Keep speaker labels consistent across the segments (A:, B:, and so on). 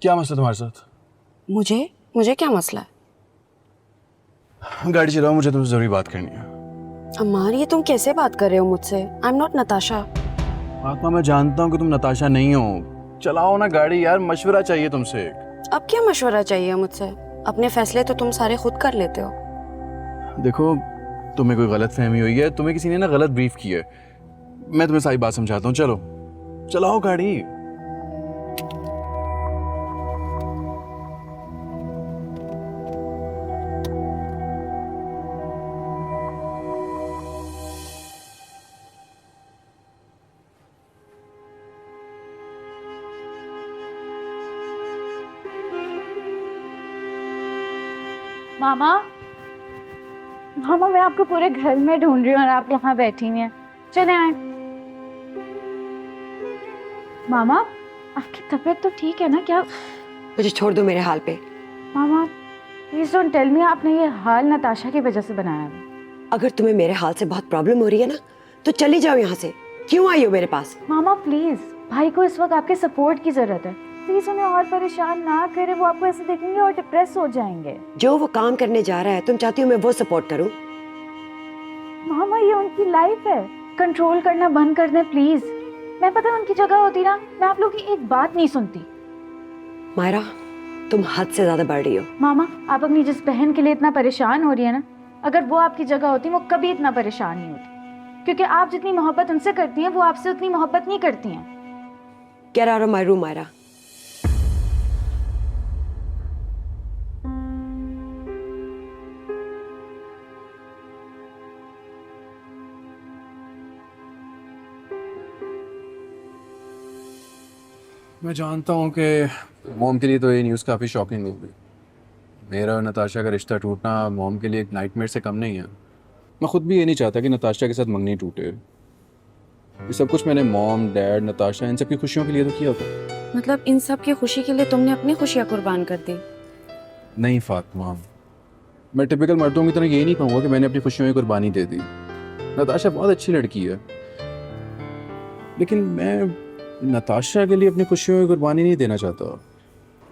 A: क्या मसला तुम्हारे साथ?
B: मुझे मुझे क्या मसला है?
A: गाड़ी चलाओ, मुझे तुमसे जरूरी बात करनी है।
B: अम्मार, ये तुम कैसे बात कर रहे हो मुझसे? I am not Natasha.
A: आत्मा, मैं जानता हूँ कि तुम नताशा नहीं हो। चलाओ ना गाड़ी यार, मशवरा चाहिए तुमसे।
B: अब क्या मशवरा चाहिए मुझसे? अपने फैसले तो तुम सारे खुद कर लेते हो।
A: देखो, तुम्हें कोई गलत फहमी हुई है, तुम्हें किसी ने ना गलत ब्रीफ की है। मैं तुम्हें सारी बात समझाता हूँ, चलो चलाओ गाड़ी।
C: मामा, मामा मैं आपको पूरे घर में ढूंढ रही हूँ और आप यहाँ बैठी हुई हैं। चले आए। मामा, आपकी तबीयत तो ठीक है ना? क्या
B: मुझे छोड़ दो मेरे हाल पे।
C: मामा प्लीज डोंट टेल मी आपने ये हाल नताशा की वजह से बनाया है।
D: अगर तुम्हें मेरे हाल से बहुत प्रॉब्लम हो रही है ना, तो चली जाओ यहाँ से। क्यों आई हो मेरे पास?
C: मामा प्लीज, भाई को इस वक्त आपके सपोर्ट की जरूरत है। प्लीज उन्हें और परेशान ना करें, वो आपको ऐसे देखेंगे और डिप्रेस हो जाएंगे।
D: जो वो काम करने जा रहा है, तुम चाहती हो मैं वो सपोर्ट करूं?
C: मामा ये उनकी लाइफ है, कंट्रोल करना बंद कर दें प्लीज। मैं पता है उनकी जगह होती ना, मैं आप लोगों की एक बात नहीं सुनती।
D: मायरा, तुम हद से ज्यादा बढ़ रही हो।
C: मामा, आप अपनी जिस बहन के लिए इतना परेशान हो रही है ना, अगर वो आपकी जगह होती वो कभी इतना परेशान नहीं होती। क्योंकि आप जितनी मोहब्बत उनसे करती हैं, वो आपसे उतनी मोहब्बत नहीं करती हैं।
D: Get out of my room Myra.
A: मैं जानता हूँ कि मॉम के लिए तो ये न्यूज़ काफ़ी शॉकिंग होगी। मेरा और नताशा का रिश्ता टूटना मॉम के लिए एक नाइटमेयर से कम नहीं है। मैं खुद भी ये नहीं चाहता कि नताशा के साथ मंगनी टूटे। ये सब कुछ मैंने मॉम, डैड, नताशा इन सब की खुशियों के लिए तो किया था।
B: मतलब इन सब की खुशी के लिए तुमने अपनी खुशियाँ कुर्बान कर दी?
A: नहीं फातिमा, मैं टिपिकल मर्दों की तरह ये नहीं कहूँगा कि मैंने अपनी खुशियों की कुर्बानी दे दी। नताशा बहुत अच्छी लड़की है, लेकिन मैं नताशा के लिए अपनी खुशियों की कुर्बानी नहीं देना चाहता।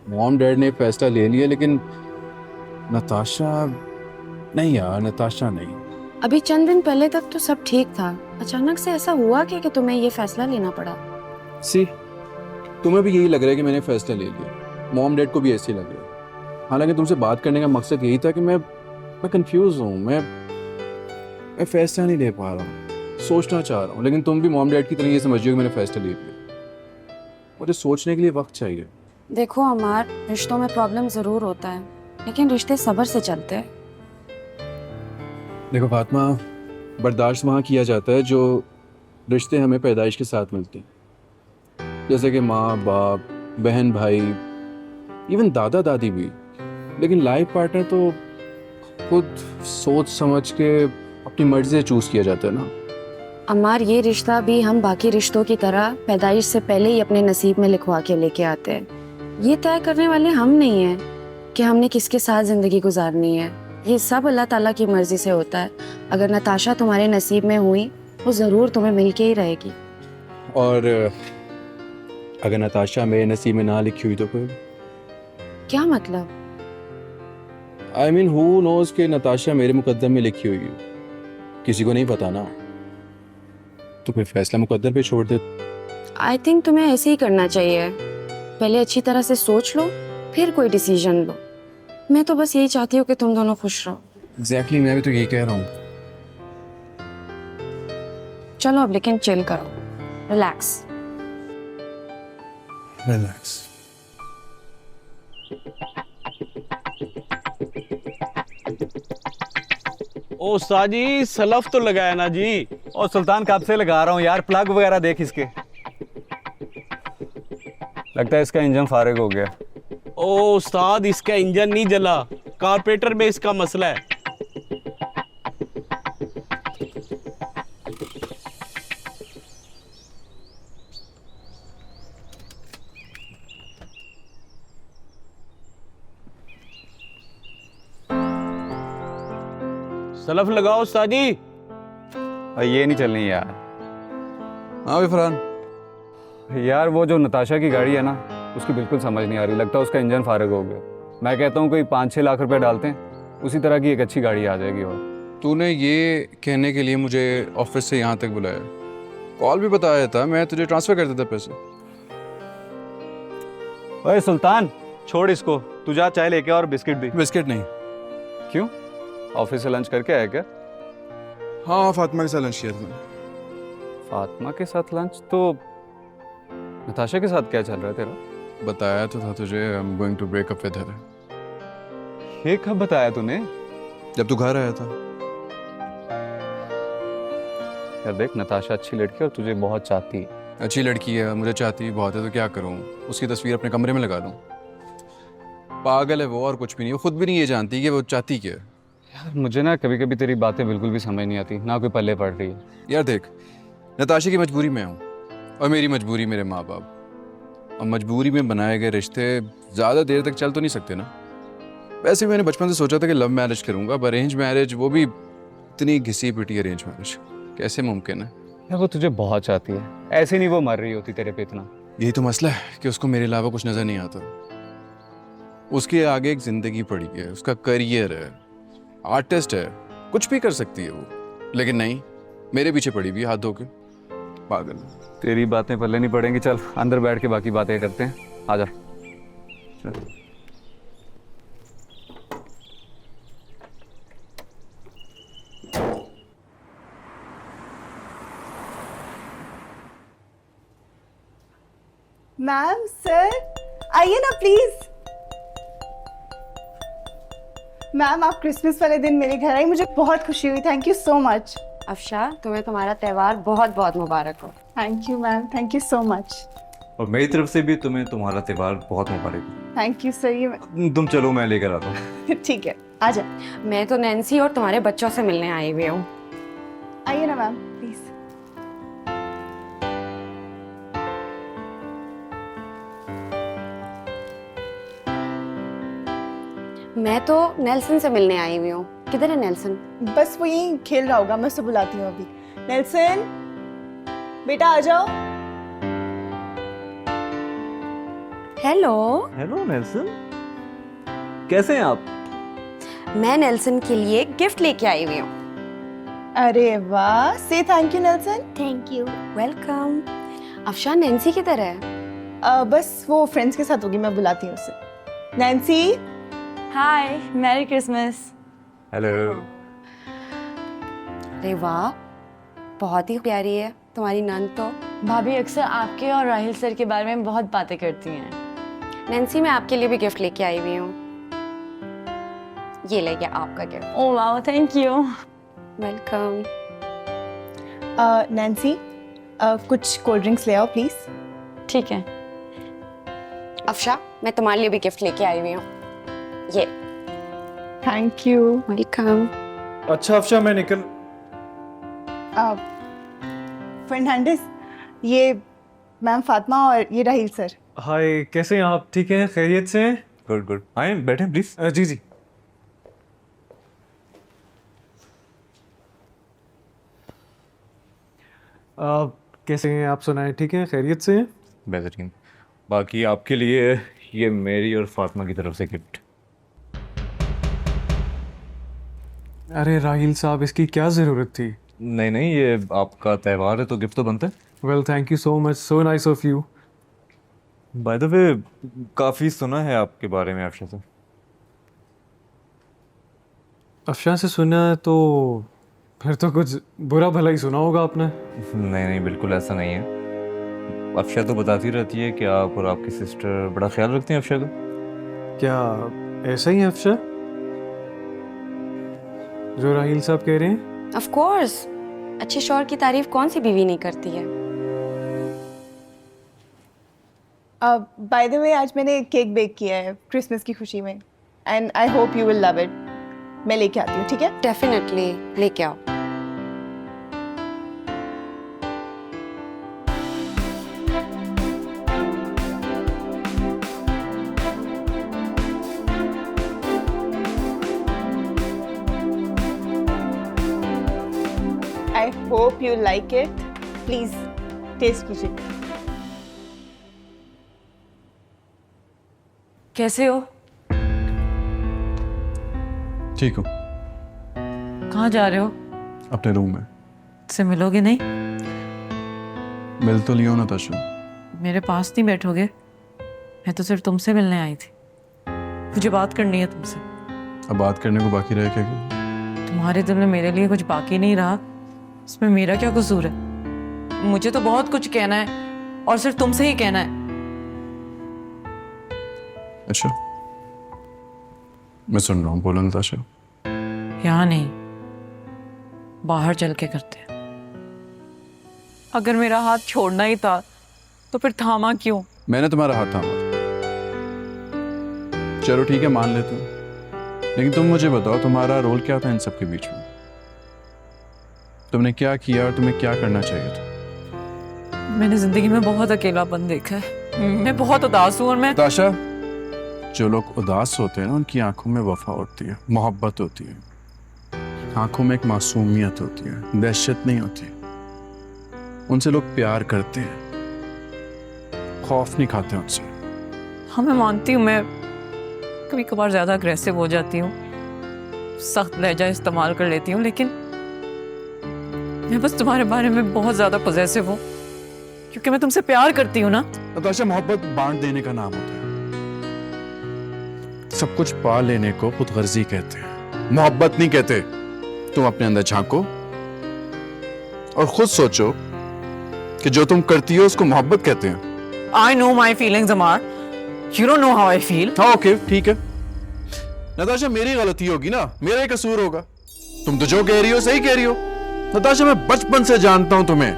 A: मॉम डैड ने फैसला ले लिया, लेकिन नताशा नहीं यार, नताशा नहीं।
B: अभी चंद दिन पहले तक तो सब ठीक था, अचानक से ऐसा हुआ कि तुम्हें ये फैसला लेना पड़ा?
A: सी, तुम्हें भी यही लग रहा है कि मैंने फैसला ले लिया, मॉम डैड को भी ऐसे ही लग रहा है। हालांकि तुमसे बात करने का मकसद यही था कि मैं कंफ्यूज हूँ, मैं फैसला नहीं ले पा रहा हूँ, सोचना चाह रहा हूँ। लेकिन तुम भी मॉम डैड की तरह ये समझ कि मैंने फैसला ले लिया। मुझे सोचने के लिए वक्त चाहिए।
B: देखो अमार, रिश्तों में प्रॉब्लम जरूर होता है, लेकिन रिश्ते सब्र से चलते हैं।
A: देखो फातिमा, बर्दाश्त वहाँ किया जाता है जो रिश्ते हमें पैदाइश के साथ मिलते हैं, जैसे कि माँ बाप, बहन भाई, इवन दादा दादी भी। लेकिन लाइफ पार्टनर तो खुद सोच समझ के अपनी मर्जी से चूज किया जाता है ना।
B: अमार, ये रिश्ता भी हम बाकी रिश्तों की तरह पैदाइश से पहले ही अपने नसीब में लिखवा के लेके आते हैं। ये तय करने वाले हम नहीं हैं कि हमने किसके साथ जिंदगी गुजारनी है। ये सब अल्लाह ताला की मर्जी से होता है। अगर नताशा तुम्हारे नसीब में हुई, वो जरूर तुम्हें मिल के ही रहेगी।
A: और अगर नताशा मेरे नसीब में ना लिखी हुई तो फिर?
B: क्या मतलब?
A: आई मीन, हु नोज कि नताशा मेरे मुकद्दर में लिखी हुई है, किसी को नहीं पता ना। तो फिर फैसला मुकद्दर पे छोड़ दे।
B: आई थिंक तुम्हें ऐसे ही करना चाहिए। पहले अच्छी तरह से सोच लो, फिर कोई डिसीजन लो। मैं तो बस यही चाहती हूँ कि तुम दोनों खुश रहो।
A: एग्जैक्टली, मैं भी तो यही कह रहा हूँ।
B: चलो अब लेकिन चिल करो, रिलैक्स।
A: रिलैक्स।
E: ओ साजी, सलफ तो लगाया ना जी।
F: और सुल्तान कब से लगा रहा हूँ यार, प्लग वगैरह देख इसके। लगता है इसका इंजन फारिग हो गया।
E: ओ उस्ताद, इसका इंजन नहीं जला, कारपेटर में इसका मसला है। सलफ लगाओ उस्ताद जी।
F: और ये नहीं चलनी यार।
A: हाँ भी फरहान,
F: यार वो जो नताशा की गाड़ी है ना, उसकी बिल्कुल समझ नहीं आ रही, लगता है उसका इंजन फारग हो गया। मैं कहता हूँ कोई 5-6 लाख रुपए डालते हैं, उसी तरह की एक अच्छी गाड़ी आ जाएगी। और
A: तूने ये कहने के लिए मुझे ऑफिस से यहाँ तक बुलाया, कॉल भी बताया था, मैं तुझे ट्रांसफ़र कर देता पैसे।
F: ओए सुल्तान, छोड़ इसको, तू जा चाय लेके और बिस्किट भी।
A: बिस्किट नहीं।
F: क्यों, ऑफिस से लंच करके आया क्या?
A: हाँ, फातिमा के साथ लंच किया था मैंने।
F: फातिमा के साथ लंच? तो नताशा के साथ क्या चल रहा है तेरा?
A: बताया तो था तुझे, I am going to break up with her.
F: ये कब बताया तूने?
A: जब तू घर आया था।
F: यार देख, नताशा अच्छी लड़की है और तुझे बहुत चाहती है।
A: अच्छी लड़की है, मुझे चाहती भी बहुत है, तो क्या करूँ, उसकी तस्वीर अपने कमरे में लगा लूँ? पागल है वो, और कुछ भी नहीं। वो खुद भी नहीं ये जानती कि वो चाहती क्या है।
F: यार मुझे ना कभी कभी तेरी बातें बिल्कुल भी समझ नहीं आती, ना कोई पल्ले पड़ रही है।
A: यार देख, नताशा की मजबूरी में हूँ और मेरी मजबूरी मेरे माँ बाप। और मजबूरी में बनाए गए रिश्ते ज़्यादा देर तक चल तो नहीं सकते ना। वैसे मैंने बचपन से सोचा था कि लव मैरिज करूँगा, पर अरेंज मैरिज, वो भी इतनी घिसी पिटी अरेंज मैरिज, कैसे मुमकिन है?
F: यार वो तुझे बहुत चाहती है, ऐसे नहीं वो मर रही होती तेरे पे इतना।
A: यही तो मसला है कि उसको मेरे अलावा कुछ नज़र नहीं आता। उसके आगे एक ज़िंदगी पड़ी है, उसका करियर है, आर्टिस्ट है, कुछ भी कर सकती है वो, लेकिन नहीं, मेरे पीछे पड़ी हुई हाथ धो के। पागल।
F: तेरी बातें पल्ले नहीं पड़ेंगी। चल अंदर बैठ के बाकी बातें करते हैं, आजा। चल।
G: मैम, सर, आइए ना प्लीज। मैम, आप क्रिसमस वाले दिन मेरे घर आई, मुझे बहुत खुशी हुई। Thank you so much.
B: Afsha, तुम्हें तुम्हारा त्यौहार बहुत बहुत मुबारक हो।
G: Thank you ma'am, thank you so much.
H: और मेरी तरफ से भी तुम्हें तुम्हारा त्यौहार बहुत मुबारक हो।
G: Thank you sir. ये
H: तुम चलो, मैं लेकर आता हूँ।
G: ठीक है, आ जाए।
B: मैं तो नैन्सी और तुम्हारे बच्चों से मिलने आई हुई हूँ।
G: आइए ना मैम, प्लीज।
B: मैं तो नेल्सन से मिलने आई हुई हूँ। किधर है नेल्सन?
G: बस वो यहीं खेल रहा होगा, मैं उसे बुलाती हूँ अभी। नेल्सन, बेटा आ जाओ।
B: हेलो।
H: हेलो नेल्सन, कैसे हैं आप?
B: मैं नेल्सन के लिए गिफ्ट लेके आई हुई हूँ।
G: अरे वाह, से thank you Nelson.
C: Thank you.
B: Welcome. Afsha, Nancy किधर है?
G: बस वो फ्रेंड्स के साथ होगी, मैं बुलाती हूँ उसे। नैन्सी।
I: हाय, मैरी क्रिसमस।
H: हेलो।
B: अरे वाह, बहुत ही प्यारी है तुम्हारी नंद तो।
I: भाभी अक्सर आपके और राहिल सर के बारे में बहुत बातें करती हैं।
B: नैन्सी, मैं आपके लिए भी गिफ्ट लेके आई हुई हूँ। ये लेके आपका gift.
I: Oh wow, thank you.
B: Welcome.
G: Nancy, कुछ कोल्ड ड्रिंक्स ले आओ प्लीज।
I: ठीक है।
B: अफशा, मैं तुम्हारे लिए भी गिफ्ट लेके आई हुई हूँ। ये।
G: Thank you.
B: वेलकम।
J: अच्छा अफशा, मैं निकल।
G: फर्नांडिस, ये मैम फातिमा और ये राहिल सर।
J: हाय, कैसे हैं आप? ठीक हैं, खैरियत से हैं?
H: गुड गुड, आए बैठे प्लीज।
J: जी जी। कैसे हैं आप? सुनाएं, ठीक हैं, खैरियत से हैं?
H: बेहतरीन। बाकी आपके लिए ये मेरी और फातिमा की तरफ से गिफ्ट।
J: अरे राहिल साहब, इसकी क्या ज़रूरत थी?
H: नहीं नहीं, ये आपका त्यौहार है तो गिफ्ट तो बनता है।
J: Well, thank you so much, so nice of you.
H: By the way, काफ़ी सुना है आपके बारे में अफशा से।
J: अफशा से सुना है तो फिर तो कुछ बुरा भला ही सुना होगा आपने।
H: नहीं नहीं, बिल्कुल ऐसा नहीं है। अफशा तो बताती रहती है कि आप और आपकी सिस्टर बड़ा ख्याल रखते हैं अफशा का।
J: क्या ऐसा ही है अफशा जो राहिल साहब कह रहे हैं?
B: ऑफ कोर्स, अच्छे शौहर की तारीफ कौन सी बीवी नहीं करती है।
G: बाय द वे, आज मैंने केक बेक किया है क्रिसमस की खुशी में, and I hope you will love it. मैं लेके आती हूँ, ठीक है?
B: डेफिनेटली, लेके आओ।
G: I hope you like it. Please taste कीजिए।
I: कैसे हो?
A: ठीक हूँ,
I: कहाँ जा रहे हो?
A: अपने रूम में।
I: से मिलोगे नहीं?
A: मिल तो लियो नताशा।
I: मेरे पास नहीं बैठोगे? मैं तो सिर्फ तुमसे मिलने आई थी। मुझे बात करनी है तुमसे।
A: अब बात करने को बाकी रहे क्या?
I: तुम्हारे दिल में मेरे लिए कुछ बाकी नहीं रहा, इसमें मेरा क्या कसूर है? मुझे तो बहुत कुछ कहना है और सिर्फ तुमसे ही कहना है।
A: अच्छा, मैं सुन रहा हूँ, बोलो नताशा।
I: यहाँ नहीं, बाहर चल के करते हैं। अगर मेरा हाथ छोड़ना ही था तो फिर थामा क्यों?
A: मैंने तुम्हारा हाथ थामा था। चलो ठीक है, मान लेते हूँ, लेकिन तुम मुझे बताओ तुम्हारा रोल क्या था इन सब के बीच में? तुमने क्या किया और तुम्हें क्या करना चाहिए था?
I: मैंने जिंदगी में बहुत अकेलापन देखा है। मैं बहुत उदास हूँ और मैं
A: नताशा, जो लोग उदास होते हैं ना, उनकी आंखों में वफा होती है, मोहब्बत होती है, आंखों में एक मासूमियत होती है, दहशत नहीं होती। उनसे लोग प्यार करते हैं, खौफ नहीं खाते उनसे।
I: हाँ, मैं मानती हूँ, मैं कभी कभार ज्यादा अग्रेसिव हो जाती हूँ, सख्त लहजा इस्तेमाल कर लेती हूँ, लेकिन मैं बस तुम्हारे बारे में बहुत ज्यादा पॉजेसिव हूँ क्योंकि मैं तुमसे प्यार करती हूँ ना।
A: नताशा, मोहब्बत बांट देने का नाम होता है। सब कुछ पा लेने को खुदगर्जी कहते हैं, मोहब्बत नहीं कहते। तुम अपने अंदर झांको और खुद सोचो कि जो तुम करती हो उसको मोहब्बत कहते हैं।
I: I know my feelings, Amar. You don't know how I feel.
A: हाँ, ओके, ठीक है। नताशा, मेरी गलती होगी ना, मेरा ही कसूर होगा। तुम तो जो कह रही हो सही कह रही हो। नताशा, मैं बचपन से जानता हूं तुम्हें।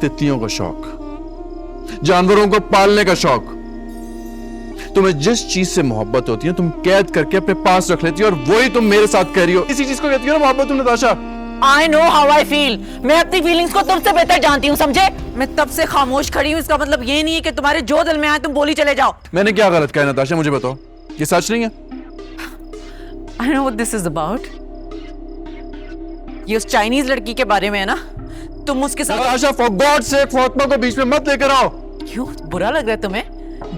A: तितलियों का शौक, जानवरों को पालने का शौक। तुम्हें जिस चीज से मोहब्बत होती है तुम कैद करके अपने पास रख लेती हो, और वही तुम मेरे साथ कह रही हो। इसी चीज को कहती हो ना मोहब्बत तुम, Natasha.
I: I know how I feel. मैं अपनी फीलिंग्स को तुमसे बेहतर जानती हूँ, समझे? मैं तब से खामोश खड़ी हूँ, इसका मतलब ये नहीं है कि तुम्हारे जो दिल में आए तुम बोली चले जाओ।
A: मैंने क्या गलत कहा है नताशा, मुझे बताओ, ये सच नहीं है?
I: I know what this is about. ये उस चाइनीज लड़की के बारे में है ना? तुम उसके साथ
A: Natasha, for God's sake, Fatima को बीच में मत लेकर आओ।
I: क्यों? बुरा लग रहा है तुम्हें?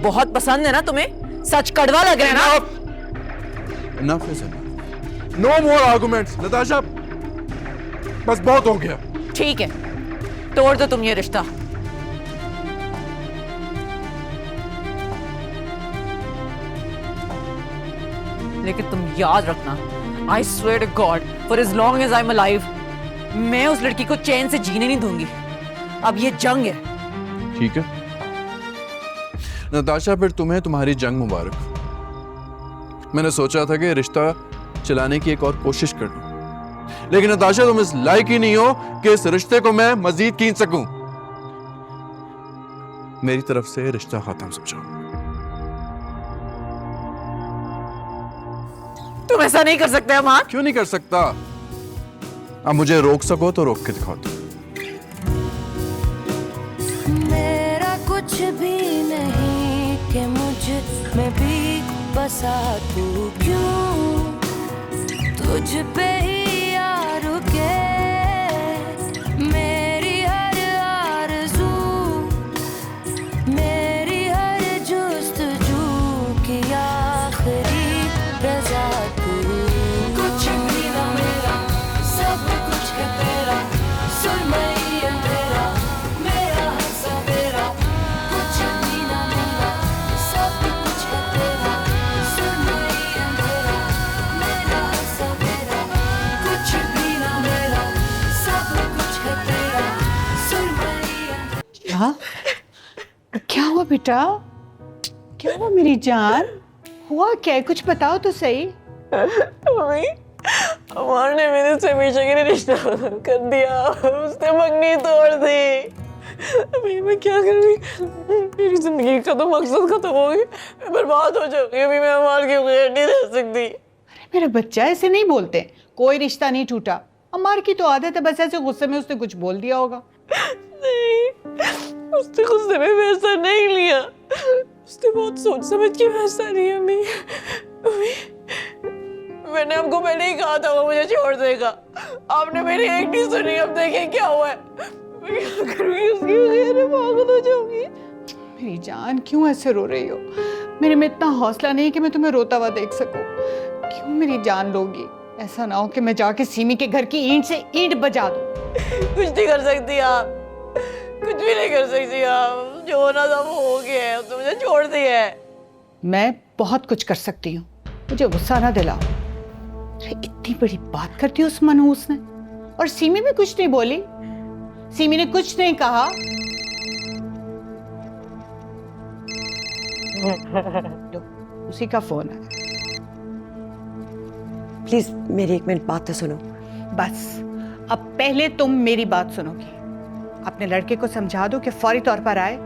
I: बहुत पसंद है ना तुम्हें? सच कड़वा लग रहा है ना?
A: Enough is enough. No more arguments, Natasha. बस बहुत हो गया।
I: ठीक है, तोड़ दो तुम ये रिश्ता। लेकिन तुम याद रखना, I swear to God, for as long as I'm alive, मैं उस लड़की को चैन से जीने नहीं दूंगी। अब ये जंग है।
A: ठीक है नताशा, फिर तुम्हें तुम्हारी जंग मुबारक। मैंने सोचा था कि रिश्ता चलाने की एक और कोशिश कर लूं, लेकिन नताशा तुम इस लायक ही नहीं हो कि इस रिश्ते को मैं मजीद खींच सकूं। मेरी तरफ से रिश्ता खत्म समझो।
I: तुम ऐसा नहीं कर सकते अमान।
A: क्यों नहीं कर सकता? अब मुझे रोक सको तो रोक के दिखाओ।
K: मेरा कुछ भी नहीं कि मुझ में भी बसा तू, क्यों तुझ पे ही यार के मेरी हर आरज़ू, मेरी हर जुस्तजू की आखिरी रज़ा तू। कुछ भी ना मेरा, सब कुछ है तेरा, सुरमई अंधेरा, मेरा हंसा तेरा। कुछ भी ना मेरा, सब कुछ है तेरा, सुरमई अंधेरा, मेरा हंसा तेरा। कुछ भी ना मेरा, सब कुछ है तेरा, सुरमई अंधेरा।
G: क्या हुआ बेटा? क्या हुआ मेरी जान? हुआ क्या है? कुछ बताओ तो सही।
I: मम्मी, अमर ने मेरे से हमेशा के लिए रिश्ता खत्म कर दिया। उसने मंगनी तोड़ दी। अभी मैं क्या करूँ? मेरी जिंदगी का तो मकसद खत्म हो गया। मैं बर्बाद हो जाऊंगी। अभी मैं अमर के बगैर नहीं रह सकती।
G: अरे मेरा बच्चा, ऐसे नहीं बोलते। कोई रिश्ता नहीं टूटा। अम्मार की तो आदत है, बस ऐसे गुस्से में उसने कुछ बोल दिया होगा।
I: नहीं, उसने गुस्से में फैसला नहीं लिया। उसने बहुत सोच समझ के फैसला लिया। मैंने आपको पहले ही कहा था वो मुझे छोड़ देगा। आपने मेरी एक नहीं सुनी। अब देखें क्या हुआ है। मैं क्या करूँगी? उसकी बगैर मैं पागल हो जाऊंगी।
L: मेरी जान क्यों ऐसे रो रही हो? मेरे में इतना हौसला नहीं कि मैं तुम्हें रोता हुआ देख सकूं। क्यों मेरी जान लोगी? ऐसा ना हो कि मैं जाके सीमी के घर की ईंट से ईंट बजा दूं।
I: कुछ नहीं कर सकती आप, कुछ भी नहीं कर सकती आप। जो होना था वो हो गया है, तो मुझे छोड़ दिया है।
L: मैं बहुत कुछ कर सकती हूँ, मुझे गुस्सा ना दिलाओ। अरे इतनी बड़ी बात करती हो उस मनहूस ने, और सीमी भी कुछ नहीं बोली। सीमी ने कुछ नहीं कहा। लो, उसी का फोन है।
D: प्लीज मेरी 1 मिनट बात तो सुनो।
L: बस अब पहले तुम मेरी बात सुनोगी। अपने लड़के को समझा दो कि फौरी तौर पर आए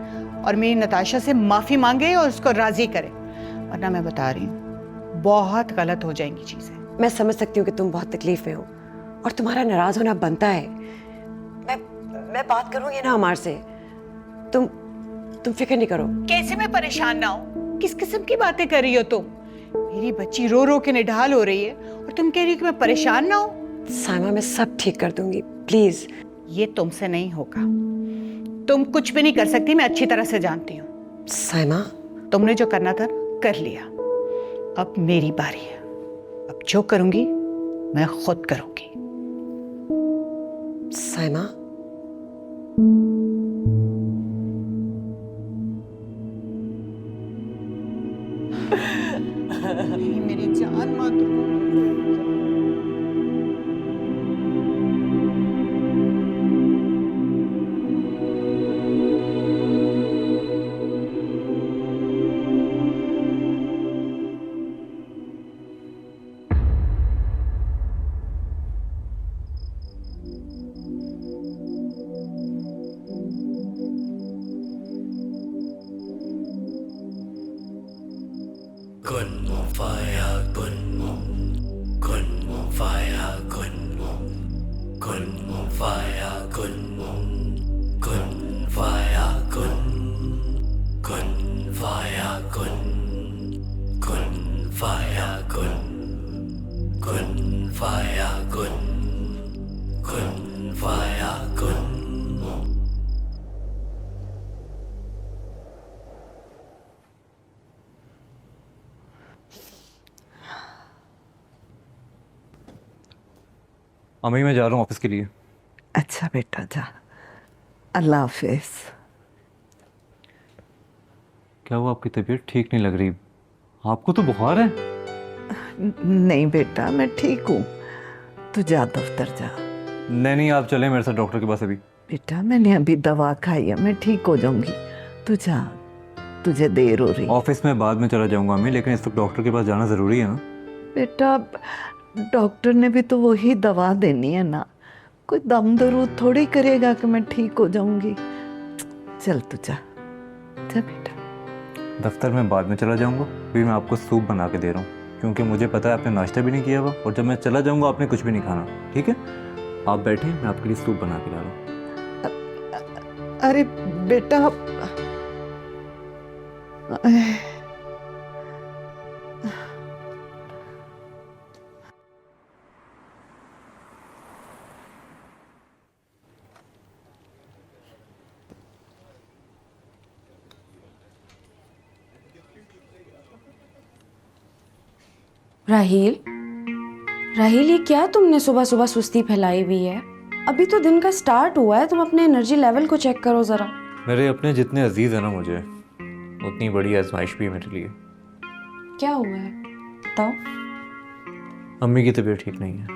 L: और मेरी नताशा से माफी मांगे और उसको राजी करे, वरना मैं बता रही हूँ बहुत गलत हो जाएंगी चीजें।
D: मैं समझ सकती हूँ कि तुम बहुत तकलीफ में हो और तुम्हारा नाराज होना बनता है। मैं बात करूंगी ना अमार से। तुम फिक्र नहीं करो।
L: कैसे मैं परेशान ना हूँ? किस किस्म की बातें कर रही हो तुम? मेरी बच्ची रो रो के निढाल हो रही है और तुम कह रही हो कि मैं परेशान ना हूँ?
D: साइमा मैं सब ठीक कर दूंगी, प्लीज।
L: ये तुमसे नहीं होगा। तुम कुछ भी नहीं कर सकती, मैं अच्छी तरह से जानती हूँ।
D: साइमा,
L: तुमने जो करना था कर लिया, अब मेरी बारी है। अब जो करूंगी मैं खुद करूंगी।
D: साइमा,
L: मेरी जान मत रो।
H: अम्मी मैं जा रहा हूँ ऑफिस के लिए।
M: अच्छा बेटा जा, अल्लाह हाफिज।
H: क्या हुआ, आपकी तबीयत ठीक नहीं लग रही? आपको तो बुखार है।
M: नहीं बेटा मैं ठीक हूँ, तू जा दफ्तर जा।
H: नहीं आप चलें मेरे साथ डॉक्टर के पास अभी।
M: बेटा मैंने अभी दवा खाई है, मैं ठीक हो जाऊंगी, तू जा, तुझे देर हो रही।
H: ऑफिस में बाद में चला जाऊंगा अम्मी, लेकिन इस वक्त डॉक्टर के पास जाना ज़रूरी है ना।
M: बेटा डॉक्टर ने भी तो वही दवा देनी है ना, कोई दम दरूद थोड़ी करेगा कि मैं ठीक हो जाऊंगी। चल तू जा, जा बेटा।
H: दफ्तर में बाद में चला जाऊंगा, फिर मैं आपको सूप बना के दे रहा हूँ, क्योंकि मुझे पता है आपने नाश्ता भी नहीं किया हुआ, और जब मैं चला जाऊंगा आपने कुछ भी नहीं खाना। ठीक है, आप बैठे, मैं आपके लिए सूप बना के ला रहा हूँ।
M: अरे बेटा
B: राहील, राहील ये क्या तुमने सुबह सुबह सुस्ती फैलाई हुई है? अभी तो दिन का स्टार्ट हुआ है, तुम अपने एनर्जी लेवल को चेक करो जरा।
H: मेरे अपने जितने अजीज़ है ना मुझे, उतनी बड़ी आजमाइश भी है मेरे लिए।
B: क्या हुआ है बताओ।
H: अम्मी की तबीयत ठीक नहीं है।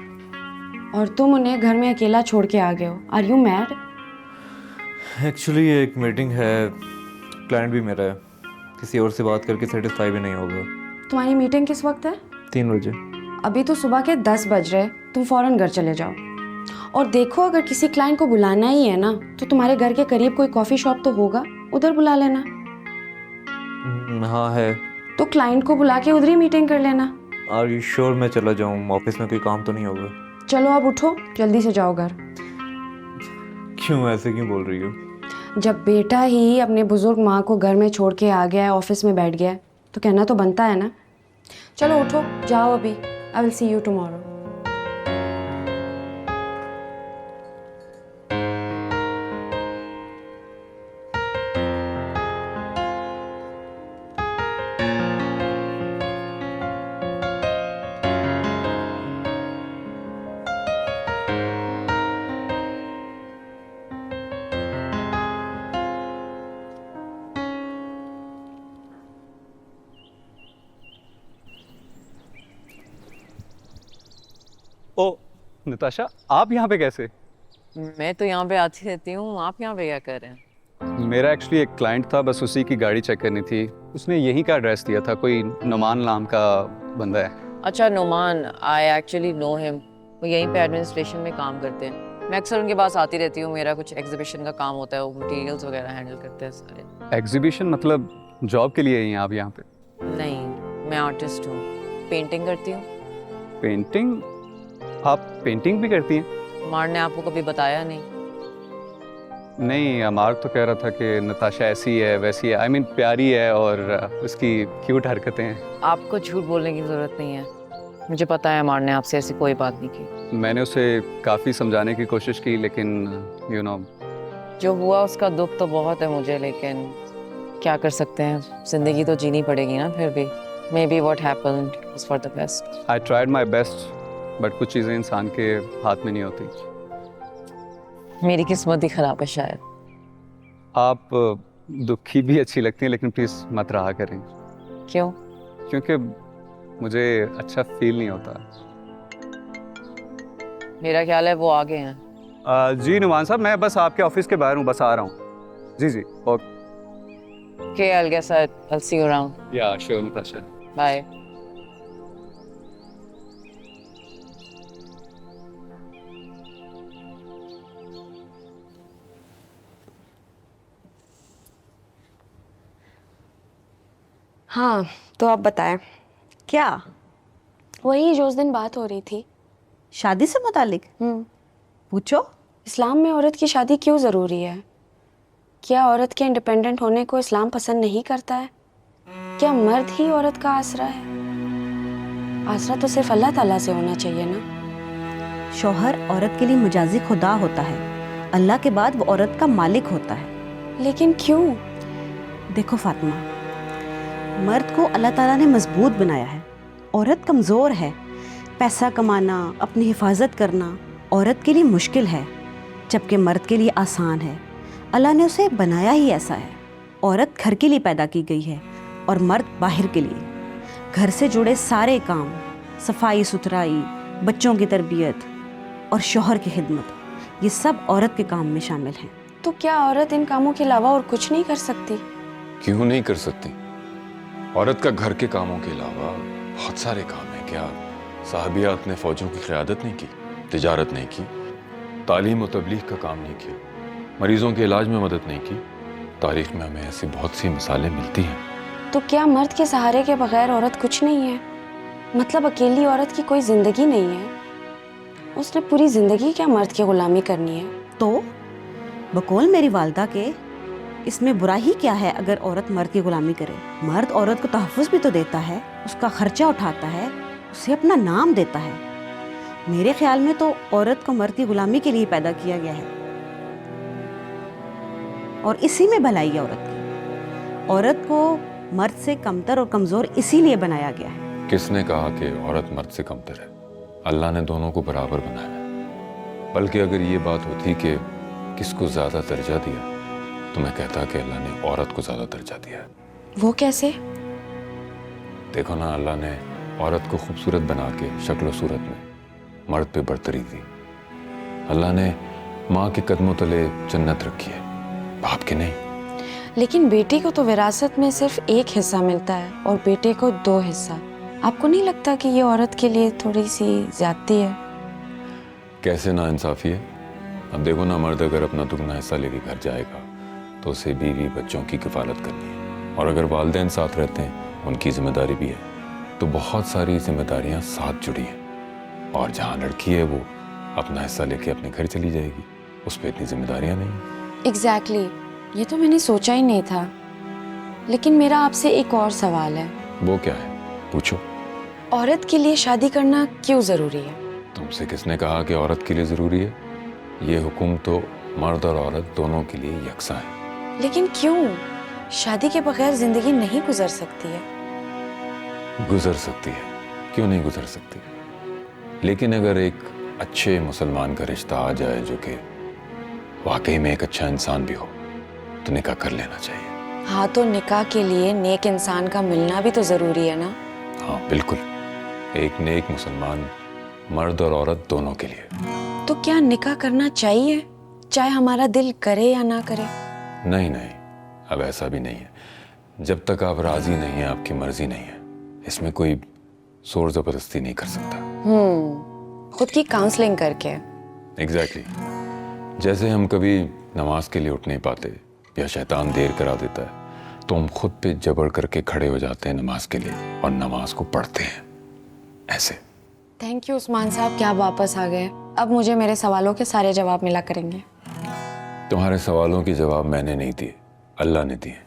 B: और तुम उन्हें घर में अकेला छोड़ के आ गए हो। Are you mad?
H: एक्चुअली एक मीटिंग है, क्लाइंट भी मेरा है, किसी और से बात करके सेटिस्फाई भी नहीं होगा।
B: तुम्हारी मीटिंग किस वक्त है?
H: 3 बजे।
B: अभी तो सुबह के 10 बज रहे, तुम फौरन घर चले जाओ। और देखो अगर किसी क्लाइंट को बुलाना ही है ना, तो तुम्हारे घर के करीब कोई कॉफ़ी शॉप तो होगा, उधर बुला लेना।
H: हाँ है।
B: तो क्लाइंट को बुला के उधर ही मीटिंग कर लेना।
H: आर यू श्योर मैं चला जाऊँ? ऑफिस में कोई काम तो नहीं होगा?
B: चलो अब उठो, जल्दी से जाओ घर।
H: क्यों ऐसे क्यों बोल रही हो?
B: जब बेटा ही अपने बुजुर्ग माँ को घर में छोड़ के आ गया है, ऑफिस में बैठ गया है, तो कहना तो बनता है ना। चलो उठो, जाओ अभी। I will see you tomorrow.
F: ओ नताशा, आप यहाँ पे कैसे?
I: मैं तो यहाँ पे आती रहती हूँ, आप यहाँ पे क्या कर रहे हैं?
F: मेरा एक्चुअली एक क्लाइंट था, बस उसी की गाड़ी चेक करनी थी। उसने यहीं का एड्रेस दिया था, कोई नुमान नाम का बंदा है।
I: अच्छा Numan, I actually know him. वो यहीं पे एडमिनिस्ट्रेशन में काम करते हैं। मैं अक्सर उनके पास आती रहती हूँ, मेरा कुछ एग्जीबिशन का काम होता है, वो मटेरियल्स वगैरह हैंडल करते हैं सारे।
F: एग्जीबिशन मतलब जॉब के लिए ही हैं आप यहाँ पे?
I: नहीं, मैं आर्टिस्ट हूँ, पेंटिंग करती हूँ।
F: पेंटिंग? आप पेंटिंग भी करती हैं?
I: मार ने आपको कभी बताया नहीं?
F: नहीं, अमार तो कह रहा था कि नताशा ऐसी है वैसी है, आई मीन प्यारी है और उसकी क्यूट हरकतें हैं।
I: आपको झूठ बोलने की ज़रूरत नहीं है, मुझे पता है अमार ने आपसे ऐसी कोई बात नहीं की।
F: मैंने उसे काफ़ी समझाने की कोशिश की, लेकिन यू नो
I: जो हुआ उसका दुख तो बहुत है मुझे, लेकिन क्या कर सकते हैं, ज़िंदगी तो जीनी पड़ेगी ना। फिर भी may be what happened was for the best.
F: I tried my best, but कुछ चीज़ें इंसान के हाथ में नहीं होती।
I: मेरी किस्मत ही ख़राब है शायद।
F: आप दुखी भी अच्छी लगती हैं, लेकिन प्लीज़ मत रहा करें।
I: क्यों?
F: क्योंकि मुझे अच्छा फील नहीं होता।
I: मेरा ख्याल है वो आगे हैं।
F: जी नुमान साहब, मैं बस आपके ऑफिस के बाहर हूँ, बस आ रहा हूँ। जी जी,
I: Okay, I'll guess I'll see you around.
F: या श्योर नताशा।
I: Bye.
B: हाँ, तो आप बताएं।
G: क्या?
B: वही जो उस दिन बात हो रही थी,
G: शादी से मुतालिक? पूछो।
B: इस्लाम में औरत की शादी क्यों ज़रूरी है? क्या औरत के इंडिपेंडेंट होने को इस्लाम पसंद नहीं करता है? क्या मर्द ही औरत का आसरा है? आसरा तो सिर्फ अल्लाह ताला से होना चाहिए ना।
N: शौहर औरत के लिए मजाजी खुदा होता है, अल्लाह के बाद वो औरत का मालिक होता है।
B: लेकिन क्यों?
N: देखो फातिमा, मर्द को अल्लाह ताला ने मजबूत बनाया है, औरत कमज़ोर है। पैसा कमाना, अपनी हिफाजत करना औरत के लिए मुश्किल है, जबकि मर्द के लिए आसान है। अल्लाह ने उसे बनाया ही ऐसा है। औरत घर के लिए पैदा की गई है और मर्द बाहर के लिए। घर से जुड़े सारे काम, सफाई सुथराई, बच्चों की तरबियत और शौहर की खिदमत, ये सब औरत के काम में शामिल हैं।
B: तो क्या औरत इन कामों के अलावा और कुछ नहीं कर सकती?
O: क्यों नहीं कर सकती? औरत का घर के कामों के अलावा बहुत सारे काम हैं। क्या साहबियात ने फौजों की क़यादत नहीं की, तिजारत नहीं की, तालीम और तबलीग का काम नहीं किया, मरीजों के इलाज में मदद नहीं की? तारीख में हमें ऐसी बहुत सी मिसालें मिलती हैं।
B: तो क्या मर्द के सहारे के बगैर औरत कुछ नहीं है? मतलब अकेली औरत की कोई जिंदगी नहीं है? उसने पूरी जिंदगी क्या मर्द की गुलामी करनी है?
N: तो बकौल मेरी वालदा के, इसमें बुरा ही क्या है अगर औरत मर्द की गुलामी करे? मर्द औरत को तहफ़्फ़ुज़ भी तो देता है, उसका खर्चा उठाता है, उसे अपना नाम देता है। मेरे ख्याल में तो औरत को मर्द की गुलामी के लिए पैदा किया गया है और इसी में भलाई है औरत की। औरत को मर्द से कमतर और कमज़ोर इसीलिए बनाया गया है।
O: किसने कहा कि औरत मर्द से कमतर है? अल्लाह ने दोनों को बराबर बनाया है। बल्कि अगर ये बात होती कि किसको ज़्यादा दर्जा दिया, तो मैं कहता कि अल्लाह ने औरत को ज़्यादा दर्जा दिया है।
B: वो कैसे?
O: देखो ना, अल्लाह ने औरत को खूबसूरत बना के शक्ल सूरत में मर्द पे बढ़तरी दी। अल्लाह ने माँ के कदमों तले जन्नत रखी है, बाप के नहीं।
B: लेकिन बेटी को तो विरासत में सिर्फ एक हिस्सा मिलता है और बेटे को 2 हिस्सा। आपको नहीं लगता कि ये औरत के लिए थोड़ी सी ज्यादती है?
O: कैसे ना इंसाफी है? अब देखो ना, मर्द अगर अपना दुगना हिस्सा लेके घर जाएगा तो उसे बीवी बच्चों की किफ़ालत करनी है, और अगर वालिदैन साथ रहते हैं उनकी जिम्मेदारी भी है। तो बहुत सारी जिम्मेदारियां साथ जुड़ी हैं, और जहाँ लड़की है वो अपना हिस्सा लेके अपने घर चली जाएगी, उस पर इतनी जिम्मेदारियां नहीं।
B: एग्जैक्टली, ये तो मैंने सोचा ही नहीं था। लेकिन मेरा आपसे एक और सवाल है।
O: वो क्या है? पूछो।
B: औरत के लिए शादी करना क्यों ज़रूरी है?
O: तुमसे किसने कहा कि औरत के लिए ज़रूरी है? ये हुक्म तो मर्द और औरत दोनों के लिए यकसा है।
B: लेकिन क्यों? शादी के बगैर ज़िंदगी नहीं गुजर सकती है?
O: गुजर सकती है, क्यों नहीं गुजर सकती? लेकिन अगर एक अच्छे मुसलमान का रिश्ता आ जाए जो कि वाकई में एक अच्छा इंसान भी हो, तो निकाह कर लेना चाहिए।
B: हाँ, तो निकाह के लिए नेक इंसान का मिलना भी तो ज़रूरी है ना?
O: हाँ बिल्कुल, एक नेक मुसलमान मर्द और औरत दोनों के लिए।
B: तो क्या निकाह करना चाहिए, चाहे हमारा दिल करे या ना करे?
O: नहीं नहीं, अब ऐसा भी नहीं है। जब तक आप राजी नहीं है, आपकी मर्जी नहीं है, इसमें कोई जोर जबरदस्ती नहीं कर सकता।
B: खुद की काउंसलिंग करके।
O: एग्जैक्टली। जैसे हम कभी नमाज के लिए उठ नहीं पाते या शैतान देर करा देता है, तो हम खुद पे जबर करके खड़े हो जाते हैं नमाज के लिए और नमाज को पढ़ते हैं ऐसे।
B: थैंक यू उस्मान साहब कि आप वापस आ गए। अब मुझे मेरे सवालों के सारे जवाब मिला करेंगे।
O: तुम्हारे सवालों के जवाब मैंने नहीं दिए, अल्लाह ने दिए।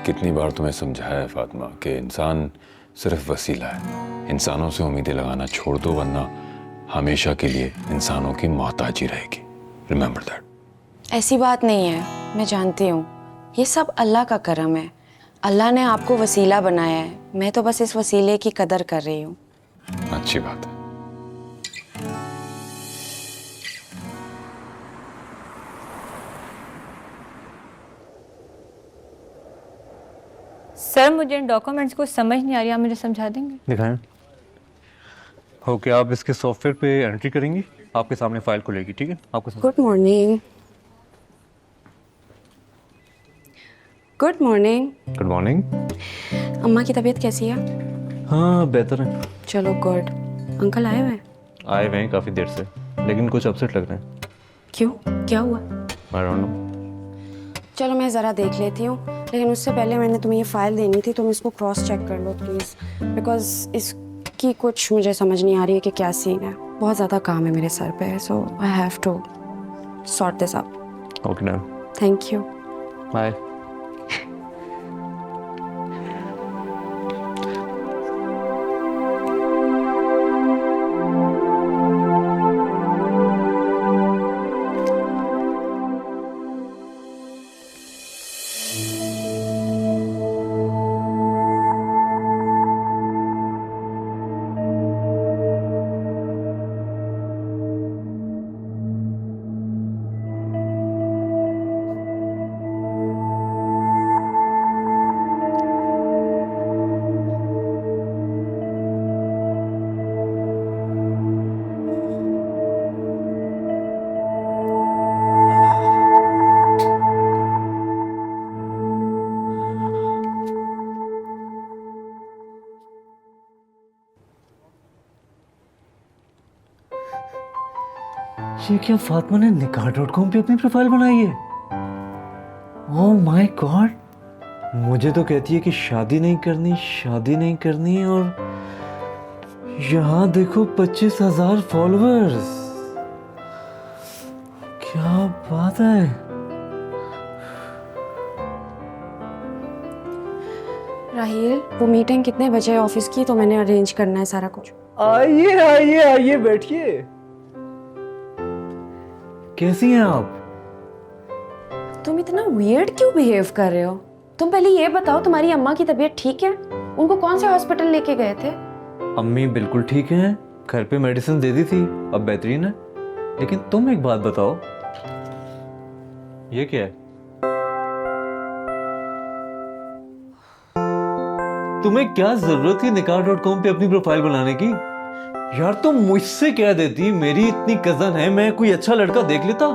O: कितनी बार तुम्हें समझाया है फातिमा कि इंसान सिर्फ वसीला है। इंसानों से उम्मीदें लगाना छोड़ दो, वरना हमेशा के लिए इंसानों की मोहताजी रहेगी। Remember that.
B: ऐसी बात नहीं है, मैं जानती हूँ। ये सब अल्लाह का करम है। अल्लाह ने आपको वसीला बनाया है, मैं तो बस इस वसीले की कदर कर रही हूँ।
O: अच्छी बात है।
P: सर मुझे इन डॉक्यूमेंट्स को समझ नहीं आ रही, आप मुझे समझा देंगे?
H: दिखाएं। ओके, आप इसके सॉफ्टवेयर पे एंट्री करेंगी, आपके सामने फाइल खुलेगी, ठीक है? आपको
B: good morning. Good morning.
H: Good morning.
B: अम्मा की तबीयत कैसी है?
H: हाँ, बेहतर है।
B: चलो गुड। अंकल आए हुए हैं?
H: आए हुए हैं काफ़ी देर से, लेकिन कुछ अपसेट लग रहे हैं।
B: क्यों, क्या हुआ?
H: I don't know.
B: चलो मैं ज़रा देख लेती हूँ, लेकिन उससे पहले मैंने तुम्हें ये फ़ाइल देनी थी, तुम इसको क्रॉस चेक कर लो प्लीज़, बिकॉज इसकी कुछ मुझे समझ नहीं आ रही है कि क्या सीन है। बहुत ज़्यादा काम है मेरे सर पे, so I have to sort this out.
H: Okay ma'am,
B: thank you.
H: Bye. ये क्या फातिमा ने nikah.com पे अपनी प्रोफाइल बनाई है? ओह माय गॉड, मुझे तो कहती है कि शादी नहीं करनी, शादी नहीं करनी, और यहाँ देखो 25,000 फॉलोअर्स। क्या बात है।
B: राहील, वो मीटिंग कितने बजे है ऑफिस की? तो मैंने अरेंज करना है सारा कुछ।
H: आइए आइए आइए, बैठिए। कैसी हैं आप?
B: तुम इतना वियर्ड क्यों बिहेव कर रहे हो? तुम पहले ये बताओ, तुम्हारी अम्मा की तबीयत ठीक है? उनको कौन से हॉस्पिटल लेके गए थे?
H: अम्मी बिल्कुल ठीक हैं, घर पे मेडिसिन दे दी थी, अब बेहतरीन है। लेकिन तुम एक बात बताओ, ये क्या है? तुम्हें क्या जरूरत थी nikah.com पे अपनी प्रोफाइल बनाने की? यार तुम मुझसे कह देती मेरी इतनी कजन है, मैं कोई अच्छा लड़का देख लेता।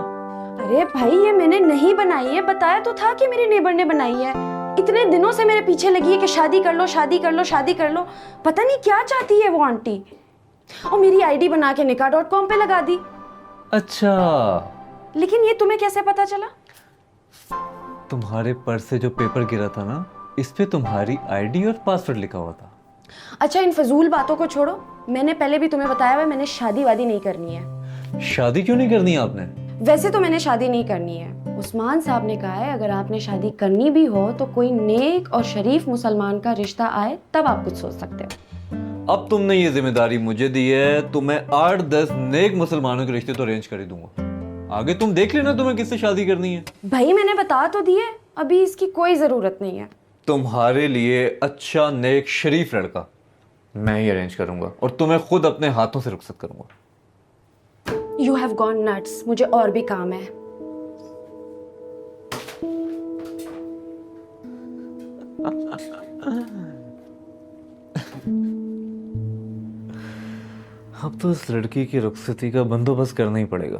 B: अरे भाई, ये मैंने नहीं बनाई है, बताया तो था कि मेरे नेबर ने बनाई है। इतने दिनों से मेरे पीछे लगी है कि शादी कर लो, शादी कर लो, शादी कर लो। पता नहीं क्या चाहती है वो आंटी। और मेरी आईडी बना के nikah.com पे लगा दी।
H: अच्छा,
B: लेकिन ये तुम्हें कैसे पता चला?
H: तुम्हारे पर्स से जो पेपर गिरा था ना, इस पे तुम्हारी आईडी और पासवर्ड लिखा हुआ था।
B: अच्छा, इन फजूल बातों को छोड़ो। मैंने पहले भी तुम्हें बताया हुआ, मैंने शादी वादी नहीं करनी है।
H: शादी क्यों नहीं करनी आपने?
B: वैसे तो मैंने शादी नहीं करनी है। उस्मान साहब ने कहा है अगर आपने शादी करनी भी हो तो कोई नेक और शरीफ मुसलमान का रिश्ता आए, तब आप कुछ सोच सकते हो।
H: अब तुमने ये जिम्मेदारी मुझे दी है तो मैं 8-10 नेक मुसलमानों के रिश्ते तो अरेंज कर ही दूंगा। आगे तुम देख लेना तुम्हें किससे शादी करनी है।
B: भाई मैंने बता तो दिए, अभी इसकी कोई जरूरत नहीं है।
H: तुम्हारे लिए अच्छा नेक शरीफ लड़का मैं ही अरेंज करूंगा और तुम्हें खुद अपने हाथों से रुखसत करूंगा।
B: यू हैव गॉन नट्स, मुझे और भी काम है।
H: अब तो इस लड़की की रुखसती का बंदोबस्त करना ही पड़ेगा।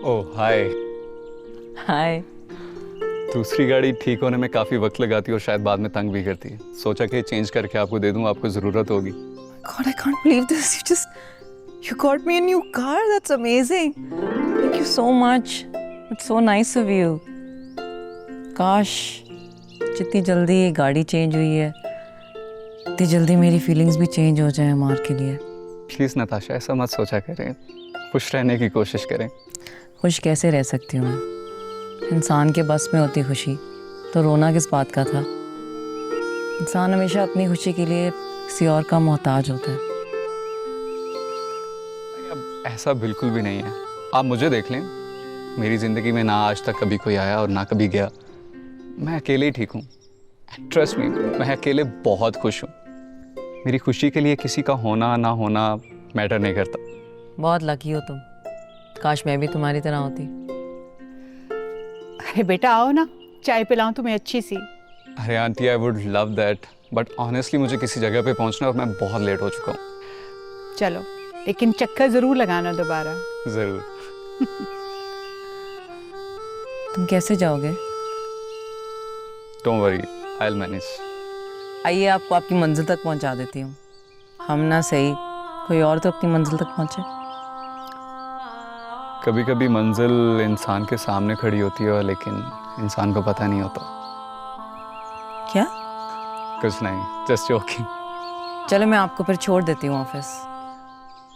F: ओह हाय।
I: हाय।
F: दूसरी गाड़ी ठीक होने में काफ़ी वक्त लगाती है और शायद बाद में तंग भी करती है। सोचा कि चेंज करके आपको दे दूं, आपको ज़रूरत होगी।
I: God, I can't believe this. You got me a new car. That's amazing. Thank you so much. It's so nice of you. काश जितनी जल्दी ये गाड़ी चेंज हुई है, इतनी जल्दी मेरी फीलिंग्स भी चेंज हो जाए अमार के लिए।
F: प्लीज़ नताशा, ऐसा मत सोचा करें, खुश रहने की कोशिश करें।
I: खुश कैसे रह सकती हूँ मैं? इंसान के बस में होती खुशी तो रोना किस बात का था? इंसान हमेशा अपनी खुशी के लिए किसी और का मोहताज होता है।
F: अब ऐसा बिल्कुल भी नहीं है। आप मुझे देख लें, मेरी ज़िंदगी में ना आज तक कभी कोई आया और ना कभी गया। मैं अकेले ही ठीक हूँ। ट्रस्ट मी, मैं अकेले बहुत खुश हूँ। मेरी खुशी के लिए किसी का होना ना होना मैटर नहीं करता।
I: बहुत लकी हो तुम। काश मैं भी तुम्हारी तरह होती।
L: अरे बेटा आओ ना, चाय पिलाऊं तुम्हें अच्छी सी।
F: अरे aunty, I would love that, but honestly मुझे किसी जगह पे पहुंचना है और मैं बहुत लेट हो चुका हूँ।
L: चलो, लेकिन चक्कर जरूर लगाना दोबारा।
F: जरूर।
I: तुम कैसे जाओगे?
F: Don't worry, I will manage.
I: आइए आपको आपकी मंजिल तक पहुंचा देती हूँ। हम ना सही, कोई और तो अपनी मंजिल तक पहुंचे।
F: कभी कभी मंजिल इंसान के सामने खड़ी होती है, लेकिन इंसान को पता नहीं होता।
I: क्या?
F: कुछ नहीं, जस्ट जोकिंग।
I: चलो मैं आपको फिर छोड़ देती हूँ ऑफिस।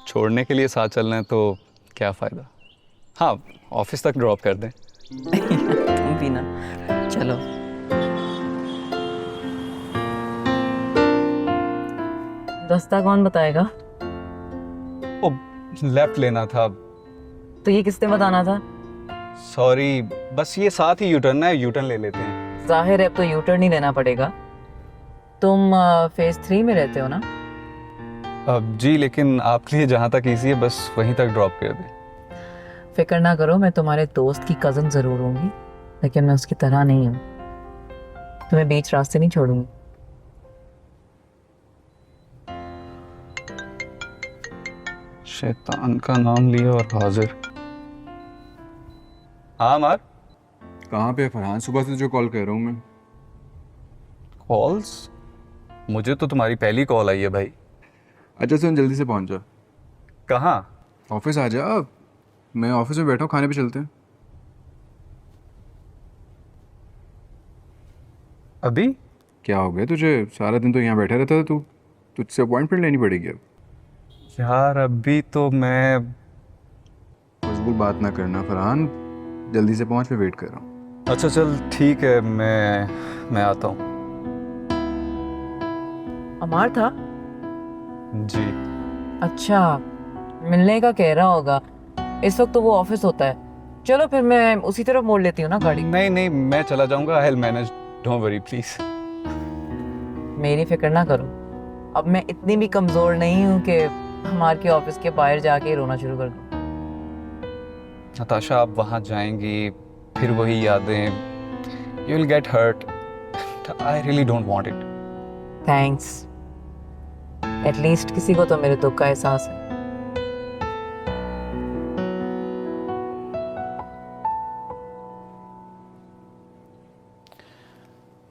F: छोड़ने के लिए साथ चलना है तो क्या फ़ायदा। हाँ, ऑफिस तक ड्रॉप कर दें।
I: तुम भी ना, चलो। रास्ता कौन बताएगा?
F: ओ, लेफ्ट लेना था।
I: तो ये किसने बताना था?
F: सॉरी, बस ये साथ ही यूटर्न है, यूटर्न ले लेते हैं।
I: जाहिर है अब तो यूटर्न ही लेना पड़ेगा। तुम फेज 3 में रहते हो ना?
F: अब जी, लेकिन आपके लिए जहाँ तक ईजी है बस वहीं तक ड्रॉप कर दें।
I: फिक्र ना करो, मैं तुम्हारे दोस्त की कज़न ज़रूर होंगी, लेकिन मैं उसकी तरह नहीं हूँ। तुम्हें बीच रास्ते नहीं छोड़ूंगी।
F: शैतान का नाम लिया और हाजिर। हाँ मार।
A: कहाँ पे फरहान? सुबह से जो कॉल कर रहा हूँ मैं।
F: कॉल्स? मुझे तो तुम्हारी पहली कॉल आई है भाई।
A: अच्छा सुन, जल्दी से पहुँच जा।
F: कहाँ?
A: ऑफिस आ जा। मैं ऑफिस में बैठा हूँ, खाने पे चलते हैं।
F: अभी?
A: क्या हो गया तुझे? सारा दिन तो यहाँ बैठा रहता था तू। तुझसे अपॉइंटमेंट लेनी पड़ेगी अब।
F: यार अभी तो मैं।
A: मजबूर बात ना करना फरहान, जल्दी से पहुँच, मैं वेट कर रहा हूँ।
F: अच्छा चल ठीक है, मैं आता हूँ।
I: अमार था?
F: जी।
I: अच्छा, मिलने का कह रहा होगा। इस वक्त तो वो ऑफिस होता है। चलो फिर मैं उसी तरफ मोड़ लेती हूँ ना गाड़ी।
F: नहीं नहीं, मैं चला जाऊंगा। I will manage, don't worry please.
I: मेरी फिक्र ना करो। अब मैं इतनी भी कमजोर नहीं हूँ कि हमारे के ऑफिस के बाहर जाके रोना शुरू कर दूँ।
F: नताशा, आप वहाँ जाएंगी फिर वही यादें, you will get hurt. I really don't want it.
I: Thanks. At least किसी को तो मेरे दुख का एहसास है।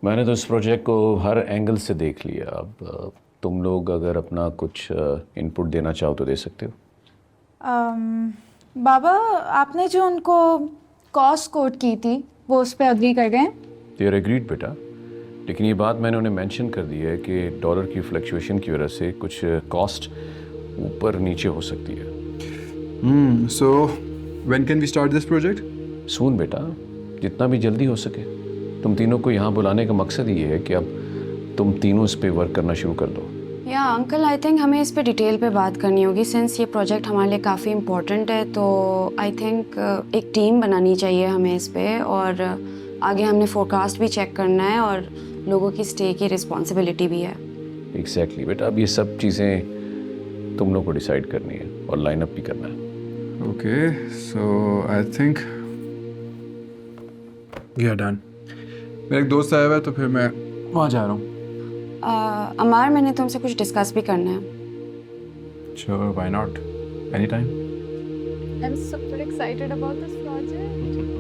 O: मैंने तो इस प्रोजेक्ट को हर एंगल से देख लिया। अब तुम लोग अगर अपना कुछ इनपुट देना चाहो तो दे सकते हो।
C: बाबा, आपने जो उनको कॉस्ट कोट की थी वो उस पर अग्री कर गए हैं?
O: दे आर एग्रीड बेटा, लेकिन ये बात मैंने उन्हें मेंशन कर दी है कि डॉलर की फ्लक्चुएशन की वजह से कुछ कॉस्ट ऊपर नीचे हो सकती है।
A: So when can we start this project?
O: Soon बेटा, जितना भी जल्दी हो सके। तुम तीनों को यहाँ बुलाने का मकसद ये है कि अब तुम तीनों इस पे वर्क करना शुरू कर दो।
B: या अंकल, आई थिंक हमें इस पे डिटेल पे बात करनी होगी। सिंस ये प्रोजेक्ट हमारे लिए काफ़ी इम्पोर्टेंट है, तो आई थिंक एक टीम बनानी चाहिए हमें इस पे। और आगे हमने फोरकास्ट भी चेक करना है और लोगों की स्टे की रिस्पॉन्सिबिलिटी भी है।
O: एग्जैक्टली बेटा, अब ये सब चीज़ें तुम लोग को डिसाइड करनी है और लाइनअप भी करना है।
A: Okay, so I think we are done. मेरा एक दोस्त आया हुआ है तो फिर मैं वहाँ जा रहा हूँ।
B: अमार, मैंने तुमसे कुछ डिस्कस भी करना है।
A: Sure, why not, any time.
I: I'm super excited about this project.